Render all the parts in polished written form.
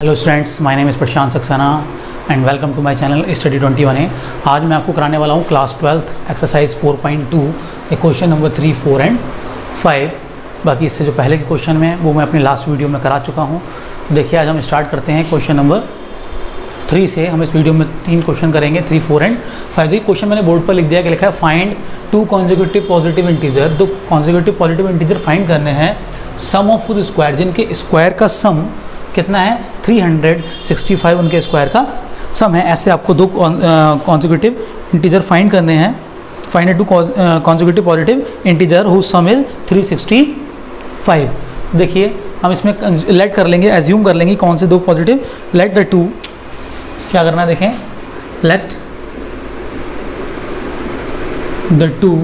Hello students, my name is Prashant Saxena and welcome to my channel study 21A। आज मैं आपको कराने वाला हूँ क्लास 12th एक्सरसाइज 4.2 ये क्वेश्चन नंबर 3, 4 एंड 5। बाकी इससे जो पहले के क्वेश्चन में वो मैं अपनी लास्ट वीडियो में करा चुका हूँ। देखिए आज हम स्टार्ट करते हैं क्वेश्चन नंबर 3 से। हम इस वीडियो में 3 क्वेश्चन करेंगे, 3, 4 एंड 5। ये क्वेश्चन मैंने बोर्ड पर लिख दिया कि लिखा है find 2 consecutive positive integer. 2 consecutive positive integer find करने हैं, सम ऑफ द स्क्वायर, जिनके स्क्वायर का सम कितना है 365, उनके स्क्वायर का सम है। ऐसे आपको 2 कॉन्जिक्यूटिव इंटीजर फाइंड करने हैं। Find 2 consecutive positive integer whose sum is 365। देखिए हम इसमें लेट कर लेंगे, एज्यूम कर लेंगे कौन से 2 पॉजिटिव। लेट द 2, क्या करना है देखें, let the 2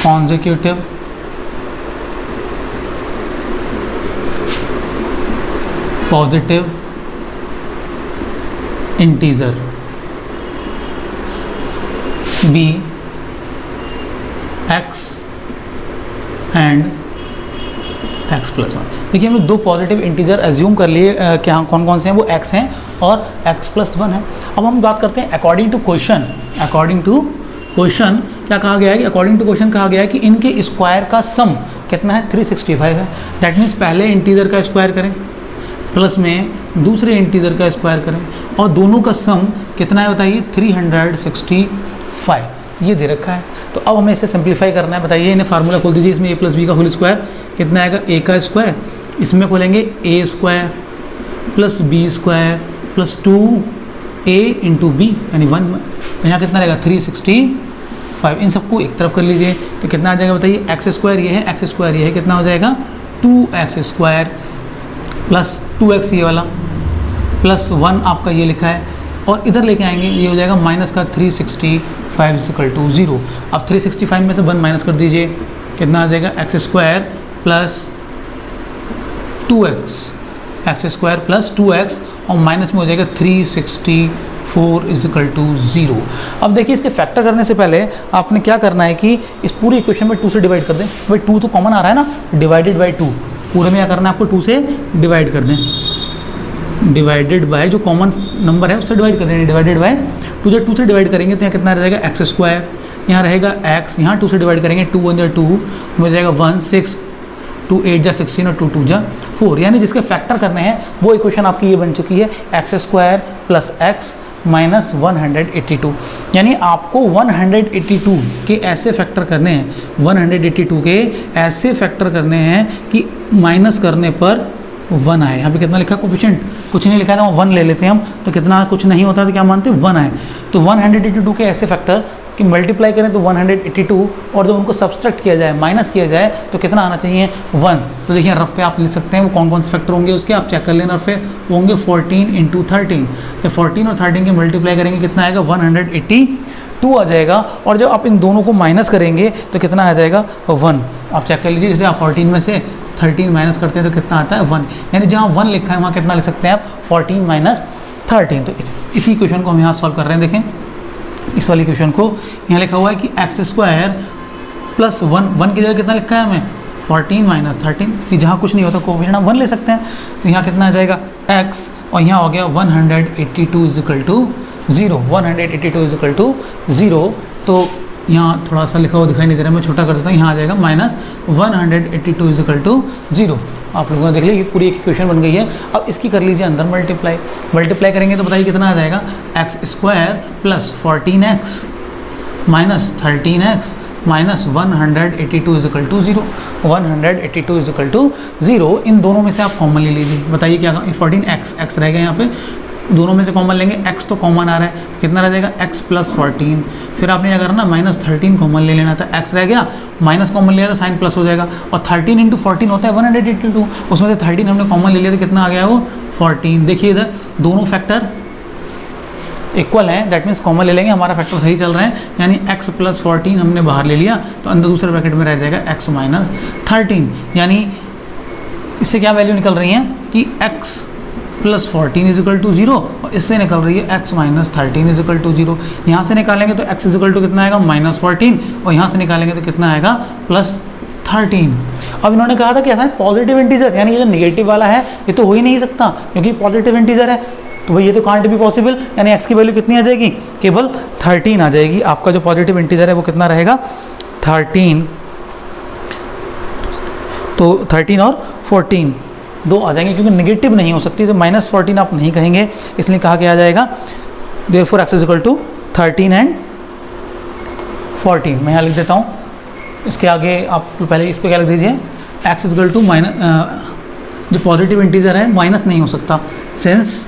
consecutive positive integer be x and x plus 1। देखिए हमने 2 पॉजिटिव इंटीजर एज्यूम कर लिए, क्या कौन कौन से हैं, वो x हैं और x प्लस 1 है। अब हम बात करते हैं according to question. According to question क्या कहा गया है कि अकॉर्डिंग टू क्वेश्चन कहा गया है कि इनके स्क्वायर का सम कितना है 365 है। दैट मीन्स पहले इंटीजर का स्क्वायर करें प्लस में दूसरे इंटीजर का स्क्वायर करें और दोनों का सम कितना है बताइए 365, ये दे रखा है। तो अब हमें इसे सिंप्लीफाई करना है। बताइए इन्हें फार्मूला खोल दीजिए। इसमें a प्लस बी का होल स्क्वायर कितना आएगा, a का स्क्वायर, इसमें खोलेंगे a square plus b square plus 2a into b यानी 1। यहाँ कितना रहेगा 365। इन सबको एक तरफ कर लीजिए तो कितना आ जाएगा बताइए, एक्स स्क्वायर ये है, एक्स स्क्वायर ये है, कितना हो जाएगा 2x स्क्वायर प्लस 2x ये वाला प्लस 1 आपका ये लिखा है और इधर लेके आएंगे, ये हो जाएगा माइनस का 365 = 0। अब 365 में से 1 माइनस कर दीजिए, कितना आ जाएगा x square plus 2x, x square plus 2x और माइनस में हो जाएगा 364 = 0। अब देखिए इसके फैक्टर करने से पहले आपने क्या करना है कि इस पूरी इक्वेशन में 2 से डिवाइड कर दें। भाई 2 तो कॉमन आ रहा है ना, डिवाइडेड बाई 2। पूरे में क्या करना है आपको 2 से डिवाइड कर दें, डिवाइडेड बाय जो कॉमन नंबर है उससे डिवाइड कर दें। डिवाइडेड बाय 2, जब 2 से डिवाइड करेंगे तो यहाँ कितना रहेगा एक्स स्क्वायर, यहाँ रहेगा x, यहाँ 2 से डिवाइड करेंगे 2 1 = 2 हो जाएगा 1, 6 2 8 = 16 और 2 2 = 4। यानी जिसके फैक्टर करने हैं वो इक्वेशन आपकी ये बन चुकी है, x square plus x minus 182। यानी आपको 182 के ऐसे फैक्टर करने हैं, 182 के ऐसे फैक्टर करने हैं कि माइनस करने पर 1 आए। यहाँ पे कितना लिखा कोफिशिएंट, कुछ नहीं लिखा था, 1 ले लेते हैं हम, तो कितना कुछ नहीं होता तो क्या मानते हैं 1 आए। तो 182 के ऐसे फैक्टर कि मल्टीप्लाई करें तो 182 और जब उनको सब्सट्रैक्ट किया जाए, माइनस किया जाए तो कितना आना चाहिए 1। तो देखिए रफ पे आप लिख सकते हैं वो कौन कौन से फैक्टर होंगे उसके, आप चेक कर लेना। रफ पे होंगे 14 × 13, तो 14 और 13 के मल्टीप्लाई करेंगे कितना आएगा 182 आ जाएगा। और जब आप इन दोनों को माइनस करेंगे तो कितना आ जाएगा 1। आप चेक कर लीजिए, जैसे आप 14 में से 13 माइनस करते हैं तो कितना आता है 1। यानी जहाँ 1 लिखा है वहाँ कितना लिख सकते हैं आप 14 - 13। तो इसी क्वेश्चन को हम यहाँ सॉल्व कर रहे हैं। देखें इस वाली क्वेश्चन को यहाँ लिखा हुआ है कि एक्स स्क्वायर प्लस 1 की जगह कितना लिखा है हमें 14 - 13। कि जहाँ कुछ नहीं होता कोफिशिएंट आप 1 ले सकते हैं। तो यहाँ कितना आ जाएगा x और यहाँ हो गया 182 = 0। 182 = 0। तो यहाँ थोड़ा सा लिखा हुआ दिखाई नहीं दे रहा, मैं छोटा कर देता हूँ। यहाँ आ जाएगा -182 = 0। आप लोगों ने देख लिया पूरी एक इक्वेशन बन गई है। अब इसकी कर लीजिए अंदर मल्टीप्लाई करेंगे तो बताइए कितना आ जाएगा, x square plus 14x minus 13x minus 182 = 0। 182 = 0। इन दोनों में से आप कॉमन ले लीजिए। बताइए क्या 14x रह गया यहाँ पे, दोनों में से कॉमन लेंगे, x तो कॉमन आ रहा है, कितना रह जाएगा x प्लस 14। फिर आपने क्या करना -13 कॉमन ले लेना था, x रह गया, माइनस कॉमन लिया तो साइन प्लस हो जाएगा। और 13 × 14 होता है 182, उसमें से 13 हमने कॉमन ले लिया तो कितना आ गया वो 14। देखिए इधर दोनों फैक्टर इक्वल हैं, दैट मीन्स कॉमन ले लेंगे, हमारा फैक्टर सही चल रहा है। यानी x प्लस 14 हमने बाहर ले लिया तो अंदर दूसरे ब्रैकेट में रह जाएगा x माइनस 13। यानी इससे क्या वैल्यू निकल रही है कि x प्लस 14 = 0 और इससे निकल रही है x माइनस 13 = 0। यहाँ से निकालेंगे तो x कितना आएगा -14 और यहाँ से निकालेंगे तो कितना आएगा 13। अब इन्होंने कहा था कि ऐसा पॉजिटिव इंटीजर, यानी ये जो नेगेटिव वाला है ये तो हो ही नहीं सकता क्योंकि पॉजिटिव इंटीजर है, तो भाई ये तो कांट भी पॉसिबल, यानी x की वैल्यू कितनी आ जाएगी, केवल 13 आ जाएगी। आपका जो पॉजिटिव इंटीजर है वो कितना रहेगा, 13। तो 13 और 14 दो आ जाएंगे क्योंकि नेगेटिव नहीं हो सकती, तो -14 आप नहीं कहेंगे, इसलिए कहा क्या आ जाएगा, therefore x is equal to 13 and 14। मैं यहाँ लिख देता हूँ, इसके आगे आप पहले इसको क्या लिख दीजिए, x इज इक्वल टू जो पॉजिटिव इंटीजर है माइनस नहीं हो सकता, since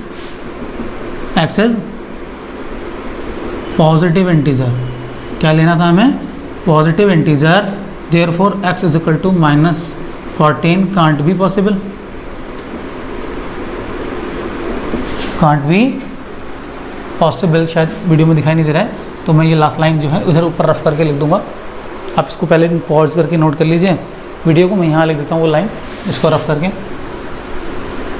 x is positive integer, क्या लेना था हमें, positive integer, therefore x is equal to -14 can't be possible, can't be possible. शायद वीडियो में दिखाई नहीं दे रहा है, तो मैं ये लास्ट लाइन जो है उधर ऊपर रफ करके लिख दूंगा, आप इसको पहले पॉज करके नोट कर लीजिए वीडियो को, मैं यहाँ लिख देता हूँ वो लाइन, इसको रफ करके।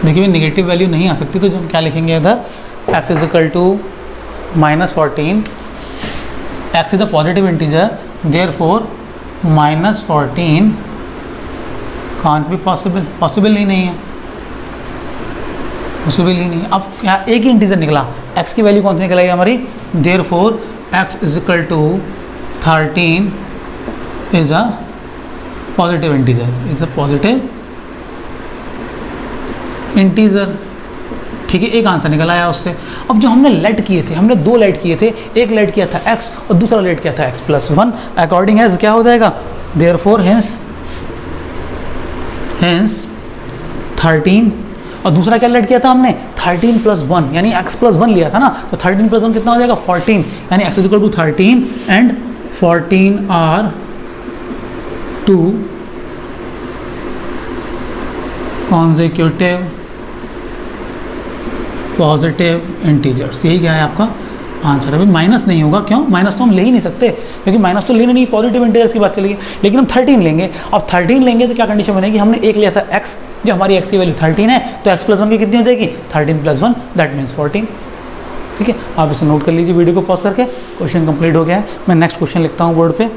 देखिए नेगेटिव वैल्यू नहीं आ सकती, तो जो हम क्या लिखेंगे इधर, x is equal to -14, x is a positive integer, therefore -14 can't be possible, possible ही नहीं है, पॉसिबल ही नहीं है। अब क्या एक ही इंटीजर निकला, x की वैल्यू कौन सी निकल आई हमारी, therefore x is equal to 13 is a positive integer, is a positive integer. ठीक है, एक आंसर निकल आया उससे। अब जो हमने लेट किए थे, हमने दो लेट किए थे, एक लेट किया था x और दूसरा लेट किया था x+1, अकॉर्डिंग एज क्या हो जाएगा, देयरफॉर हेंस 13, और दूसरा क्या लेट किया था हमने, 13+1, यानी x+1 लिया था ना, तो 13+1 कितना हो जाएगा, 14, यानी x is equal to 13 and 14 are 2 consecutive positive integers. यही क्या है आपका आंसर। अभी माइनस नहीं होगा, क्यों, माइनस तो हम ले ही नहीं सकते, क्योंकि माइनस तो लेना नहीं, पॉजिटिव इंटीजर्स की बात चलेगी, लेकिन हम 13 लेंगे। अब 13 लेंगे तो क्या कंडीशन बनेगी, हमने एक लिया था x, जो हमारी x की वैल्यू 13 है, तो x+1 की कितनी हो जाएगी, 13+1, दैट मीन्स 14। ठीक है, आप इसे नोट कर लीजिए वीडियो को पॉज करके। क्वेश्चन कंप्लीट हो गया है। मैं नेक्स्ट क्वेश्चन लिखता हूँ बोर्ड पे।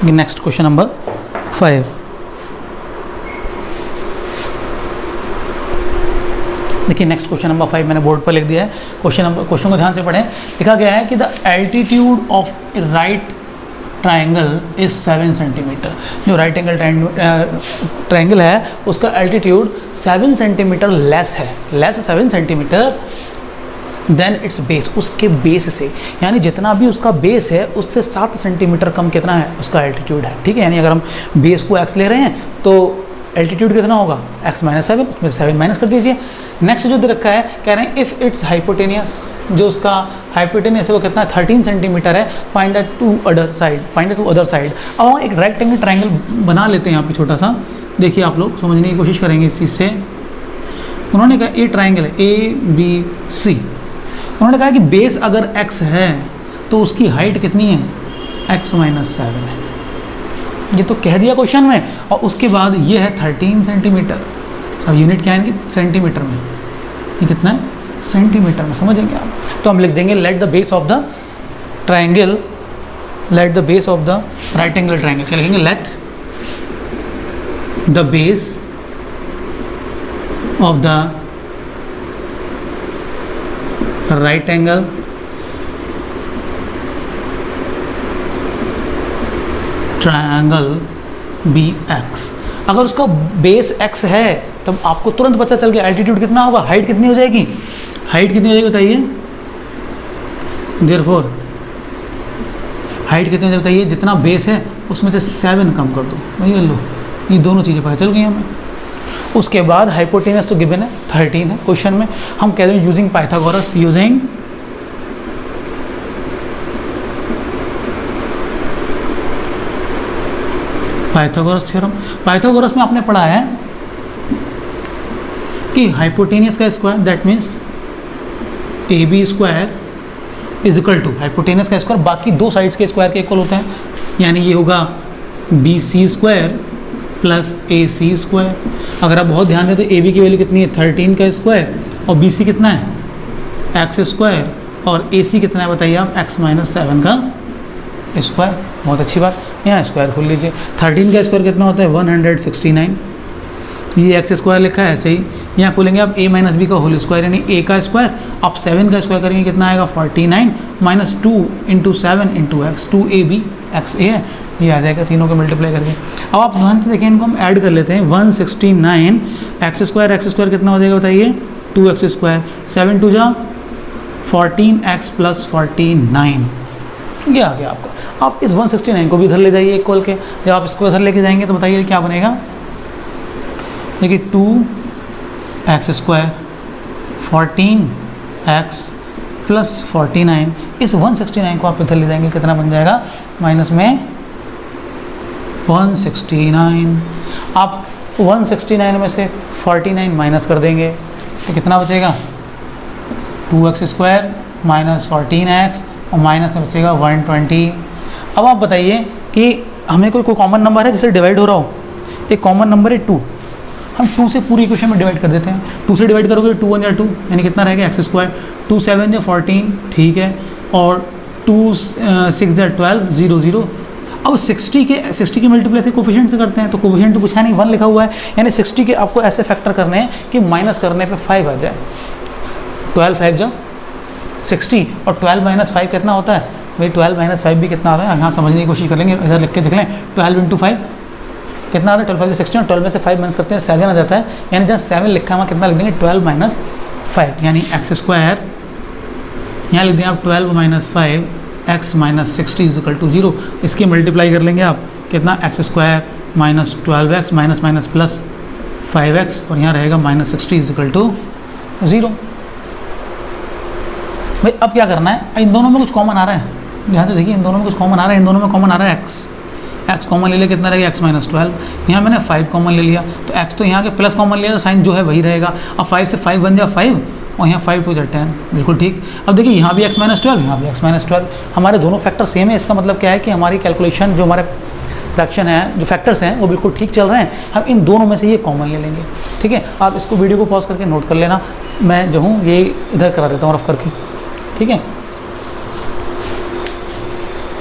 Next question number 5। देखिए नेक्स्ट क्वेश्चन नंबर 5 मैंने बोर्ड पर लिख दिया है। क्वेश्चन को ध्यान से पढ़ें। लिखा गया है कि the altitude of right triangle is 7 centimetre. जो राइट एंगल ट्राइंगल है उसका एल्टीट्यूड 7 सेंटीमीटर लेस है, less 7 centimetre than its base, उसके बेस से, यानी जितना भी उसका बेस है उससे 7 सेंटीमीटर कम कितना है उसका एल्टीट्यूड है। ठीक है, यानी अगर हम बेस को x ले रहे हैं तो एल्टीट्यूड कितना होगा, x-7, उसमें 7 माइनस कर दीजिए। नेक्स्ट जो दे रखा है, कह रहे हैं इफ़ इट्स हाइपोटेनियस, जो उसका हाइपोटेनियस है वो कितना है, 13 सेंटीमीटर है, find the two other side. अब हम एक रेक्टेंगल ट्राइंगल बना लेते हैं यहाँ पे छोटा सा। देखिए आप लोग समझने की कोशिश करेंगे इस चीज़ से। उन्होंने कहा ए ट्राइंगल है ABC, उन्होंने कहा कि बेस अगर x है तो उसकी हाइट कितनी है, x-7 है। ये तो कह दिया क्वेश्चन में, और उसके बाद ये है 13 सेंटीमीटर। सब यूनिट क्या है इनकी, सेंटीमीटर में। ये कितना है, सेंटीमीटर में, समझेंगे आप। तो हम लिख देंगे let the base of the triangle, let the base of the right angle triangle, क्या लिखेंगे, let the base of the right angle triangle BX। अगर उसका बेस x है तब आपको तुरंत पता चल गया एल्टीट्यूड कितना होगा, हाइट कितनी हो जाएगी, हाइट कितनी हो जाएगी बताइए, देयरफॉर हाइट कितनी हो जाएगी बताइए, जितना बेस है उसमें से 7 कम कर दो, ये लो, ये दोनों चीज़ें पता चल गई हमें। उसके बाद हाइपोटेनस तो गिवन है 13 है क्वेश्चन में, हम कह रहे हैं using Pythagoras, using Pythagoras theorem. Pythagoras में आपने पढ़ा है कि हाइपोटेनियस का square that means AB square is equal to hypotenuse का स्क्वायर बाकी दो साइड्स के स्क्वायर के इक्वल होता है, यानी ये होगा BC स्क्वायर प्लस ए सी स्क्वायर। अगर आप बहुत ध्यान दें तो ए बी की वैल्यू कितनी है 13 का स्क्वायर, और बी सी कितना है एक्स स्क्वायर, और ए सी कितना है बताइए आप x माइनस 7 का स्क्वायर। बहुत अच्छी बात, यहाँ स्क्वायर खोल लीजिए। 13 का स्क्वायर कितना होता है 169, ये एक्स स्क्वायर लिखा है ऐसे ही। यहाँ खोलेंगे आप a माइनस बी का होल स्क्वायर यानी a का स्क्वायर, आप 7 का स्क्वायर करेंगे कितना आएगा 49 minus 2 into 7 into x, 2ab x a है, ये आ जाएगा तीनों को मल्टीप्लाई करके। अब आप ध्यान से देखिए, इनको हम ऐड कर लेते हैं। 169 एक्स स्क्वायर कितना हो जाएगा बताइए 2x स्क्वायर, 7 टू जा 14x प्लस 49, ये आ गया आपका। आप इस 169 को भी इधर ले जाइए एक खोल के, जब आप इसको इधर लेके जाएंगे तो बताइए क्या बनेगा। देखिए 2x स्क्वायर 14x प्लस 49, इस 169 को आप इधर ले जाएंगे कितना बन जाएगा माइनस में 169। आप 169 में से 49 माइनस कर देंगे तो कितना बचेगा 2x स्क्वायर माइनस 14x और माइनस में बचेगा 120। अब आप बताइए कि हमें कोई कॉमन नंबर है जिससे डिवाइड हो रहा हो। एक कॉमन नंबर है 2, हम 2 से पूरी इक्वेशन में डिवाइड कर देते हैं। 2 से डिवाइड करोगे 2 1 या 2 यानी कितना रहेगा एक्स स्क्वायर, 2 7 या 14 ठीक है, और 2 6 या 12 0 0। अब 60 की मल्टीप्लाई से कोफिशिएंट से करते हैं, तो कोफिशिएंट तो कुछ है नहीं 1 लिखा हुआ है, यानी 60 के आपको ऐसे फैक्टर करने हैं कि माइनस करने पे 5 आ जाए। 12 5 जा 60 और 12 माइनस 5 कितना होता है भाई, 12 माइनस 5 भी कितना आता है, यहाँ समझने की कोशिश करेंगे, इधर लिख के देख लें। 12 इंटू 5 कितना आता है 12 5 से 16, और 12 में से 5 माइनस करते हैं 7 आ जाता है, यानी जहाँ 7 लिखा हुआ कितना लिख देंगे 12 माइनस 5, यानी एक्स स्क्वायर यहाँ लिख देंगे आप 12 minus 5 x minus 60 is equal to 0। इसकी मल्टीप्लाई कर लेंगे आप कितना x square minus 12x minus minus plus 5x, और यहाँ रहेगा माइनस 60 इजिकल टू 0। भाई अब क्या करना है, इन दोनों में कुछ कॉमन आ रहा है, ध्यान से देखिए इन दोनों में कुछ कॉमन आ रहा है, इन दोनों में कॉमन आ रहा है x कॉमन ले लिया कितना रहेगा x माइनस 12, यहाँ मैंने 5 कॉमन ले लिया तो x तो यहाँ के प्लस कॉमन लिया तो साइन जो है वही रहेगा। अब 5 से 5 बन जाए 5 और यहाँ 5 टू 10, बिल्कुल ठीक। अब देखिए यहाँ भी x माइनस 12, यहाँ भी x माइनस 12, हमारे दोनों फैक्टर सेम है। इसका मतलब क्या है कि हमारी कैलकुलेशन जो हमारे फ्रैक्शन है, जो फैक्टर्स हैं वो बिल्कुल ठीक चल रहे हैं। हम इन दोनों में से ये कॉमन ले लेंगे, ठीक है। आप इसको वीडियो को पॉज करके नोट कर लेना, मैं जो हूँ ये इधर करा देता हूँ रफ करके, ठीक है।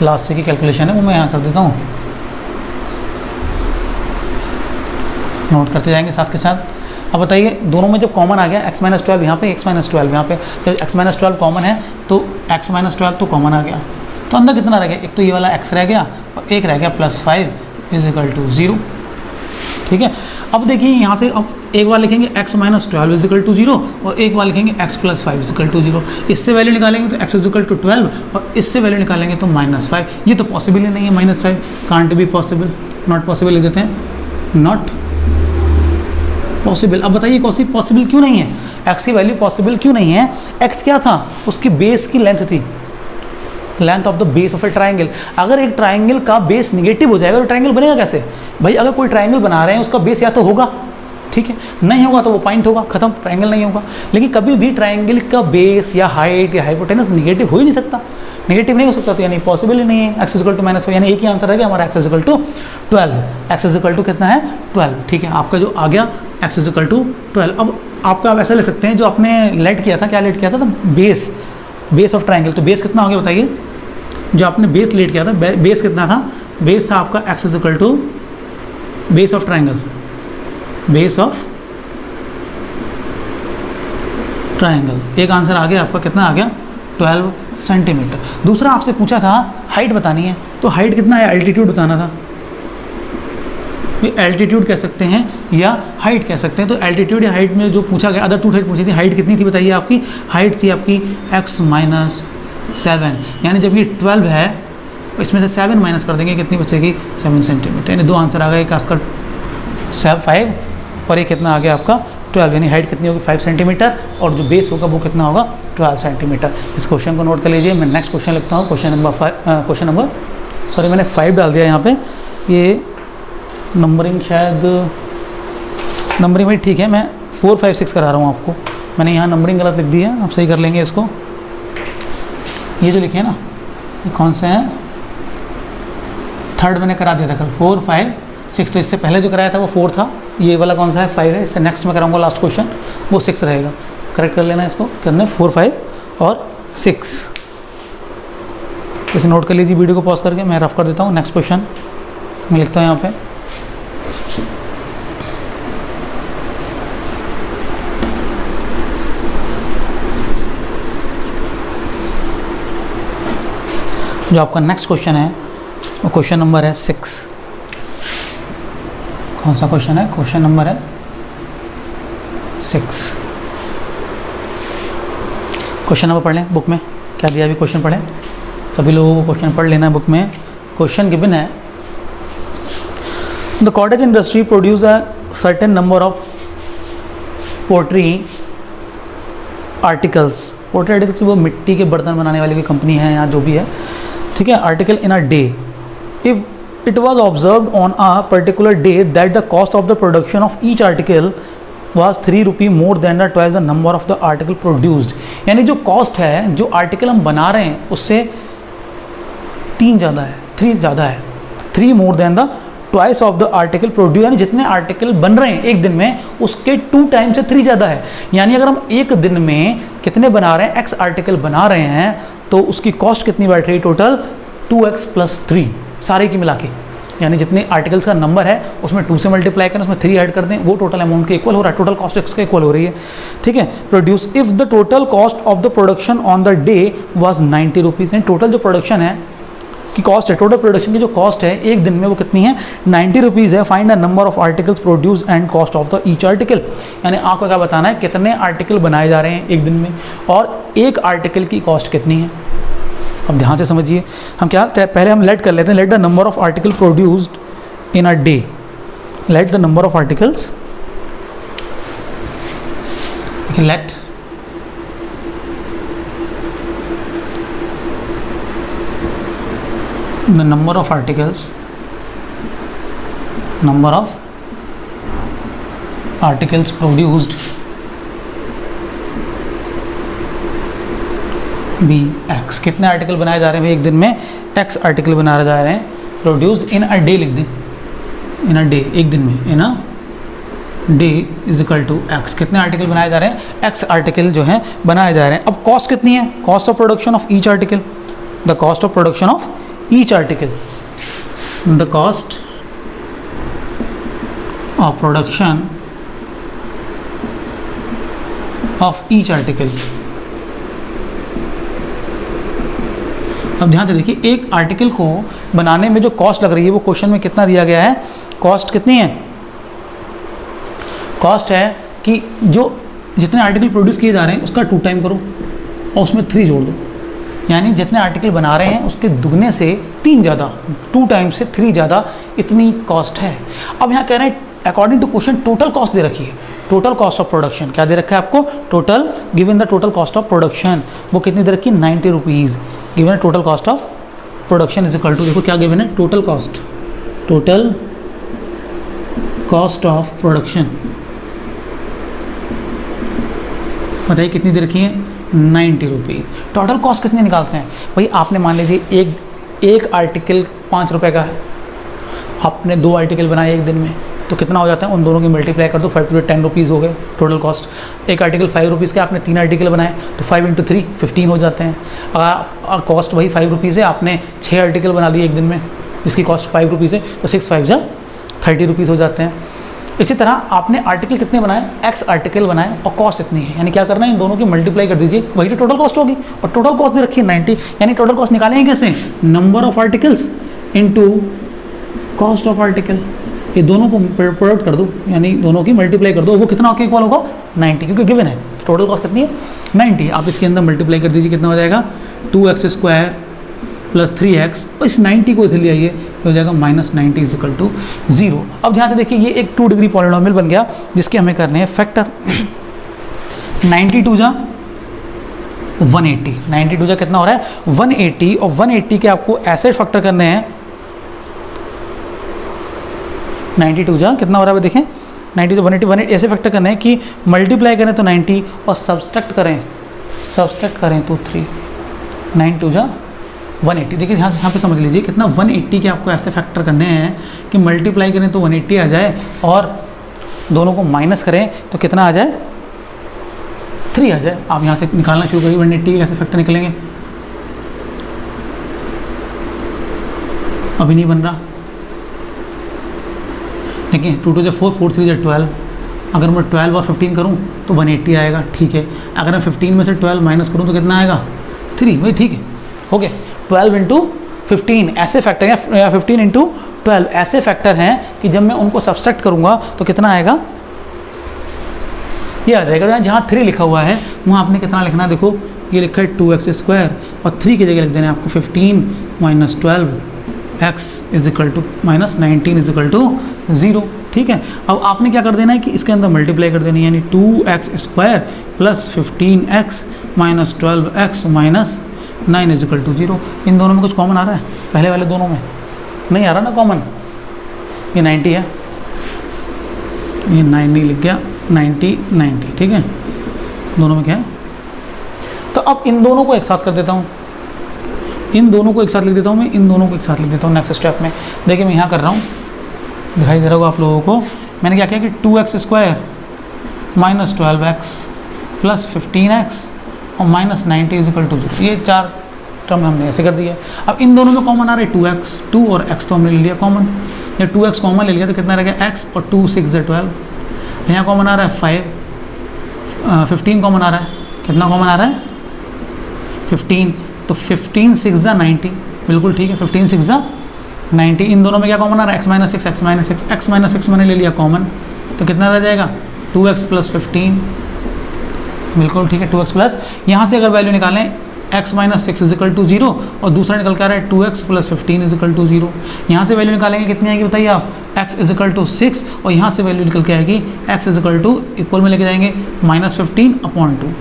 लास्ट की कैलकुलेशन है वो मैं यहाँ कर देता हूँ, नोट करते जाएंगे साथ के साथ। अब बताइए दोनों में जब कॉमन आ गया x माइनस 12 यहाँ पे, x माइनस 12 यहाँ पे, तो x माइनस 12 कॉमन है तो x माइनस 12 तो कॉमन आ गया, तो अंदर कितना रह गया, एक तो ये वाला x रह गया और एक रह गया प्लस 5 इजिकल टू 0, ठीक है। अब देखिए यहाँ से अब एक बार लिखेंगे x माइनस 12 इजिकल टू 0 और एक बार लिखेंगे x प्लस 5 इजिकल टू 0। इससे वैल्यू निकालेंगे तो x इजिकल टू 12 और इससे वैल्यू निकालेंगे तो माइनस 5। ये तो पॉसिबल ही नहीं है, minus 5 can't be possible, not possible लिख देते हैं, नॉट पॉसिबल। अब बताइए पॉसिबल क्यों नहीं है, x की वैल्यू पॉसिबल क्यों नहीं है। x क्या था, उसकी बेस की लेंथ थी, length of the base of A triangle. अगर एक ट्राइंगल का बेस निगेटिव हो जाएगा तो ट्राइंगल बनेगा कैसे भाई। अगर कोई ट्राइंगल बना रहे हैं उसका बेस या तो होगा, ठीक है, नहीं होगा तो वो पॉइंट होगा, खत्म, ट्राइंगल नहीं होगा। लेकिन कभी भी ट्राइंगल का बेस या हाइट या हाइपोटेनस निगेटिव हो ही नहीं सकता, निगेटिव नहीं हो सकता, तो यानी पॉसिबल ही नहीं है। x इजिकल टू माइनस, यानी एक ही आंसर है कि हमारा x is equal to 12, x is equal to कितना है 12, ठीक है। आपका जो आ गया x इजिकल टू 12। अब आपका आप ऐसा ले सकते हैं, जो आपने लेट किया था, क्या लेट किया था, तो बेस ऑफ ट्राइंगल, तो बेस कितना हो गया बताइए। जो आपने बेस लेट किया था, बेस कितना था, बेस था आपका x is equal to base of triangle, base of triangle. एक आंसर आ गया आपका, कितना आ गया 12 सेंटीमीटर। दूसरा आपसे पूछा था हाइट बतानी है, तो हाइट कितना है, एल्टीट्यूड बताना था। एल्टीट्यूड कह सकते हैं या हाइट कह सकते हैं। तो एल्टीट्यूड या हाइट में जो पूछा गया, अदर टू हाइट पूछी थी, हाइट कितनी थी बताइए आपकी, हाइट थी आपकी x माइनस 7, यानी जब ये 12 है इसमें से 7 माइनस कर देंगे, कितनी बचेगी 7 सेंटीमीटर, यानी दो आंसर आ गए, एक आपका 5 और ये कितना आ गया आपका 12, यानी हाइट कितनी होगी 5 सेंटीमीटर और जो बेस होगा वो कितना होगा 12 सेंटीमीटर। इस क्वेश्चन को नोट कर लीजिए। मैं नेक्स्ट क्वेश्चन लिखता हूँ, मैंने 5 डाल दिया यहाँ पे, ये नंबरिंग शायद नंबरिंग भाई ठीक है, मैं 4 5 6 करा रहा हूँ आपको, मैंने यहाँ नंबरिंग गलत लिख दी है, आप सही कर लेंगे इसको। ये जो लिखे हैं ना, ये कौन से हैं, थर्ड मैंने करा दिया था कल, 4 5 6, तो इससे पहले जो कराया था वो 4 था, ये वाला कौन सा है 5 है, इससे नेक्स्ट में कराऊंगा लास्ट क्वेश्चन वो 6 रहेगा। करेक्ट कर लेना इसको, करने 4, 5 और 6। तो इसे नोट कर लीजिए वीडियो को पॉज करके, मैं रफ कर देता हूँ। नेक्स्ट क्वेश्चन मैं लिखता हूँ यहाँ पे, जो आपका नेक्स्ट क्वेश्चन है वो क्वेश्चन नंबर है 6। कौन सा क्वेश्चन है? क्वेश्चन नंबर है 6। क्वेश्चन नंबर पढ़ लें बुक में, क्या दिया अभी क्वेश्चन पढ़ें, सभी लोगों को क्वेश्चन पढ़ लेना है बुक में। क्वेश्चन गिवन है, the cottage industry produce a certain number of pottery articles. Pottery articles वो मिट्टी के बर्तन बनाने वाली कोई कंपनी है या जो भी है, ठीक है, article in a day. If it was observe on a particular day that the cost of the production of each article was 3 rupee more than the twice the number of the article produced. यानी जो cost है, जो article हम बना रहे हैं उससे 3 ज़्यादा है, 3 ज़्यादा है, 3 more than the twice of the article produce. यानी जितने आर्टिकल बन रहे हैं एक दिन में उसके 2 टाइम से 3 ज़्यादा है। यानी अगर हम एक दिन में कितने बना रहे हैं, x आर्टिकल बना रहे हैं, तो उसकी कॉस्ट कितनी बैठ रही है टोटल 2x + 3 सारे की मिला के। यानी जितने आर्टिकल्स का नंबर है उसमें 2 से मल्टीप्लाई करें, उसमें 3 ऐड कर दें, वो टोटल अमाउंट के इक्वल हो रहा है, टोटल कॉस्ट एक्स के इक्वल हो रही है, ठीक है। Produce if the total cost of the production on the day was 90 rupees. यानी टोटल जो प्रोडक्शन है की कॉस्ट है, टोटल प्रोडक्शन की जो कॉस्ट है एक दिन में वो कितनी है 90 रुपीज़ है। Find the number of articles produce and cost of the each article. यानी आपको क्या बताना है कितने आर्टिकल बनाए जा रहे हैं एक दिन में और एक आर्टिकल की कॉस्ट कितनी है। अब ध्यान से समझिए, हम क्या पहले हम लेट कर लेते हैं, let the number of article produced in a day, let the number of articles, let the number of articles, number of articles produced be x. कितने आर्टिकल बनाए जा रहे हैं भाई एक दिन में, एक्स आर्टिकल बनाए जा रहे हैं, प्रोड्यूस्ड इन अ डे लिख दें, इन अ डे एक दिन में, in a day is equal to x. कितने आर्टिकल बनाए जा रहे हैं, एक्स आर्टिकल जो है बनाए जा रहे हैं। अब कॉस्ट कितनी है, cost of production of each article, the cost of production of each article, the cost of production of each article. अब ध्यान से देखिए, एक आर्टिकल को बनाने में जो कॉस्ट लग रही है वो क्वेश्चन में कितना दिया गया है, कॉस्ट कितनी है, कॉस्ट है कि जो जितने आर्टिकल प्रोड्यूस किए जा रहे हैं उसका 2 टाइम करो और उसमें 3 जोड़ दो। यानी जितने आर्टिकल बना रहे हैं उसके दुगने से 3 ज़्यादा, 2 टाइम से 3 ज़्यादा, इतनी कॉस्ट है। अब यहाँ कह रहे हैं according to question total cost दे रखी है, टोटल कॉस्ट ऑफ प्रोडक्शन क्या दे रखा है आपको, total given the total cost of production वो कितनी दे रखी है 90 रुपीज़। गिवन है total cost of production is equal to, देखो क्या गिवन है, total cost, total cost of production बताइए कितनी दे रखी है 90 रुपीज़। टोटल कॉस्ट कितनी निकालते हैं भाई, आपने मान लीजिए एक आर्टिकल 5 रुपये का है, आपने 2 आर्टिकल बनाए एक दिन में, तो कितना हो जाता है, उन दोनों की मल्टीप्लाई कर दो, 5 × 10 रुपीज़ हो गए टोटल कॉस्ट। एक आर्टिकल 5 रुपीज़ के, आपने 3 आर्टिकल बनाए तो 5 × 3 15 हो जाते हैं। कॉस्ट वही 5 रुपीज़ है, आपने 6 आर्टिकल बना लिए एक दिन में जिसकी कॉस्ट 5 रुपीज़ है, तो 6 × 5 = 30 रुपीज़ हो जाते हैं। इसी तरह आपने आर्टिकल कितने बनाए, एक्स आर्टिकल बनाए और कॉस्ट इतनी है, यानी क्या करना है इन दोनों की मल्टीप्लाई कर दीजिए, वही तो टोटल कॉस्ट होगी। और टोटल कॉस्ट दे रखी है 90, यानी टोटल कॉस्ट निकालेंगे कैसे, number of articles into cost of article. ये दोनों को प्रोडक्ट कर दो, यानी दोनों की मल्टीप्लाई कर दो, वो कितना आपके इक्वल होगा 90, क्योंकि गिवन है टोटल कॉस्ट कितनी है 90। आप इसके अंदर मल्टीप्लाई कर दीजिए, कितना हो जाएगा 2x² + 3x, और इस 90 को इधर ले आइए, हो जाएगा -90 = 0। अब ध्यान से देखिए, ये एक 2 डिग्री पॉलिनोमियल बन गया जिसके हमें करने हैं फैक्टर। 92 जा 180, 92 जा कितना हो रहा है 180, और 180 के आपको ऐसे फैक्टर करने हैं, 92 जा कितना हो रहा है देखें, 90 तो 180 ऐसे फैक्टर करने हैं कि मल्टीप्लाई करें तो 90 और सब्सट्रैक्ट करें तो 3, 9 × 2 = 180। देखिए यहाँ पे समझ लीजिए कितना 180 के आपको ऐसे फैक्टर करने हैं कि मल्टीप्लाई करें तो 180 आ जाए और दोनों को माइनस करें तो कितना आ जाए, 3 आ जाए। आप यहाँ से निकालना शुरू करिए 180 के ऐसे फैक्टर निकलेंगे। अभी नहीं बन रहा। देखिए 2 2 4 4 3 12। अगर मैं 12 और 15 करूँ तो 180 आएगा, ठीक है। अगर मैं 15 में से 12 माइनस करूँ तो कितना आएगा, 3, वही ठीक है, हो गया। 12 इंटू 15 ऐसे फैक्टर हैं, या 15 इंटू 12 ऐसे फैक्टर हैं कि जब मैं उनको सब्सट्रैक्ट करूँगा तो कितना आएगा, ये आ जाएगा। जहाँ 3 लिखा हुआ है वहाँ आपने कितना लिखना है, देखो ये लिखा है 2x² और 3 की जगह लिख देना है आपको 15 minus 12x is equal to minus 19 is equal to 0, ठीक है। अब आपने क्या कर देना है कि इसके अंदर मल्टीप्लाई कर देनी है, यानी 2x² plus 15x minus 12x minus 9 is equal to 0। इन दोनों में कुछ कॉमन आ रहा है, पहले वाले दोनों में नहीं आ रहा ना कॉमन। ये 90 है, ये 9 नहीं लिख गया, 90 90, ठीक है। दोनों में क्या है, तो अब इन दोनों को एक साथ कर देता हूँ, इन दोनों को एक साथ लिख देता हूँ मैं, इन दोनों को एक साथ लिख देता हूँ नेक्स्ट स्टेप में। देखिए मैं यहाँ कर रहा हूँ, दिखाई दे रहा होगा आप लोगों को। मैंने क्या किया कि 2x² minus 12x plus 15x और माइनस 90 इज इक्वल टू 0, ये 4 टर्म हमने ऐसे कर दिया। अब इन दोनों में कॉमन आ रहा है 2x, 2 और x तो हमने ले लिया कॉमन। या 2x कॉमन ले लिया तो कितना रह गया x, और 2 6 12। यहाँ कॉमन आ रहा है 5, 15 कॉमन आ रहा है, कितना कॉमन आ रहा है 15, तो 15 6 90, बिल्कुल ठीक है, 15 6 90। इन दोनों में क्या कॉमन आ रहा है, x minus 6 x minus 6, x minus 6 मैंने ले लिया कॉमन, तो कितना रह जाएगा 2x प्लस 15, बिल्कुल ठीक है 2x प्लस, यहाँ से अगर वैल्यू निकालें x minus 6 is equal to 0 और दूसरा निकल के आ रहा है 2x plus 15 is equal to 0। यहाँ से वैल्यू निकालेंगे कितनी आएगी बताइए आप, x इज इक्वल टू 6 और यहाँ से वैल्यू निकल के आएगी x is equal to equal में लेके जाएंगे माइनस 15 अपॉन 2।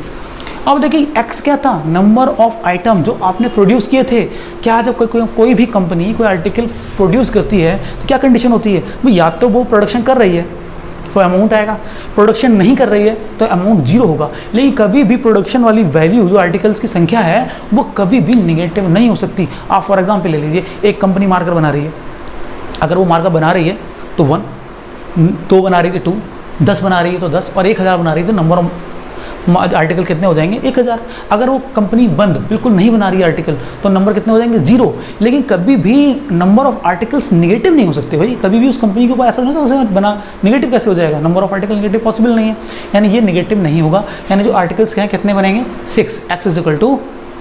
अब देखिए x क्या था, नंबर ऑफ आइटम जो आपने प्रोड्यूस किए थे। क्या जब कोई भी कंपनी कोई आर्टिकल प्रोड्यूस करती है तो क्या कंडीशन होती है भाई, या तो वो प्रोडक्शन कर रही है तो अमाउंट आएगा, प्रोडक्शन नहीं कर रही है तो अमाउंट 0 होगा। लेकिन कभी भी प्रोडक्शन वाली वैल्यू जो आर्टिकल्स की संख्या है वो कभी भी निगेटिव नहीं हो सकती। आप फॉर एग्जांपल ले लीजिए, एक कंपनी मार्कर बना रही है, अगर वो मार्कर बना रही है तो 1, 2 बना रही है तो 2, 10 बना रही है तो 10 और 1000 बना रही है तो नंबर ऑफ आर्टिकल कितने हो जाएंगे 1000। अगर वो कंपनी बंद बिल्कुल नहीं बना रही है आर्टिकल तो नंबर कितने हो जाएंगे 0। लेकिन कभी भी नंबर ऑफ आर्टिकल्स निगेटिव नहीं हो सकते भाई, कभी भी उस कंपनी के ऊपर ऐसा नहीं होता बना निगेटिव कैसे हो जाएगा, number of article negative possible नहीं है, यानी ये निगेटिव नहीं होगा। यानी जो आर्टिकल्स क्या हैं कितने बनेंगे 6, x इज इक्वल टू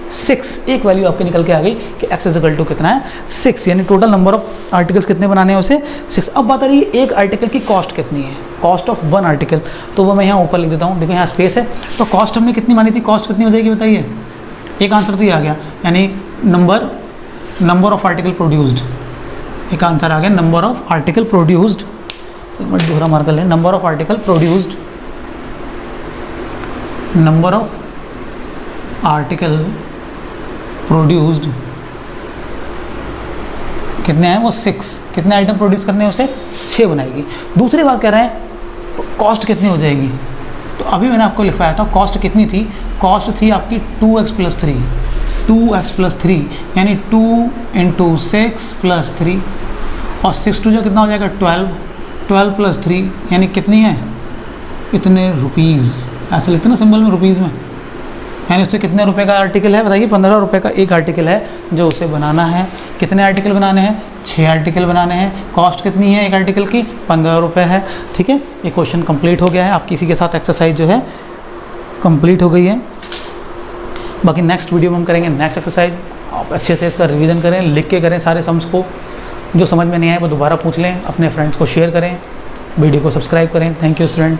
6, एक वैल्यू आपके निकल के आ गई कि x इज इक्वल टू कितना है 6, यानी टोटल नंबर ऑफ आर्टिकल्स कितने बनाने हैं उसे 6। अब बात आ रही है एक आर्टिकल की कॉस्ट कितनी है, कॉस्ट ऑफ 1 आर्टिकल, तो वो मैं यहाँ ऊपर लिख देता हूँ। देखो यहाँ स्पेस है, तो कॉस्ट हमने कितनी मानी थी, कॉस्ट कितनी हो जाएगी बताइए, एक आंसर तो ये आ गया, यानी नंबर ऑफ आर्टिकल प्रोड्यूस्ड, एक आंसर आ गया नंबर ऑफ आर्टिकल प्रोड्यूस्ड। एक मिनट दूसरा मार्कर लें, number of article produced, number of article produced कितने हैं वो 6, कितने आइटम प्रोड्यूस करने हैं उसे 6 बनाएगी। दूसरी बात कह रहे हैं कॉस्ट कितनी हो जाएगी, तो अभी मैंने आपको लिखवाया था कॉस्ट कितनी थी, कॉस्ट थी आपकी 2x प्लस 3, 2x प्लस 3 यानी 2 इंटू 6 प्लस 3 और 6 टू जो कितना हो जाएगा 12, 12 प्लस 3 यानी कितनी है इतने रुपीज़, ऐसे लिखते ना सिंबल में रुपीज़ में, यानी उससे कितने रुपए का आर्टिकल है बताइए, 15 रुपये का एक आर्टिकल है जो उसे बनाना है। कितने आर्टिकल बनाने हैं 6 आर्टिकल बनाने हैं, कॉस्ट कितनी है एक आर्टिकल की 15 रुपये है, ठीक है। ये क्वेश्चन कंप्लीट हो गया है, आपकी इसी के साथ एक्सरसाइज जो है कंप्लीट हो गई है। बाकी नेक्स्ट वीडियो में हम करेंगे नेक्स्ट एक्सरसाइज, आप अच्छे से इसका रिविज़न करें, लिख के करें सारे सम्स को, जो समझ में नहीं आए वो दोबारा पूछ लें, अपने फ्रेंड्स को शेयर करें, वीडियो को सब्सक्राइब करें। Thank you student.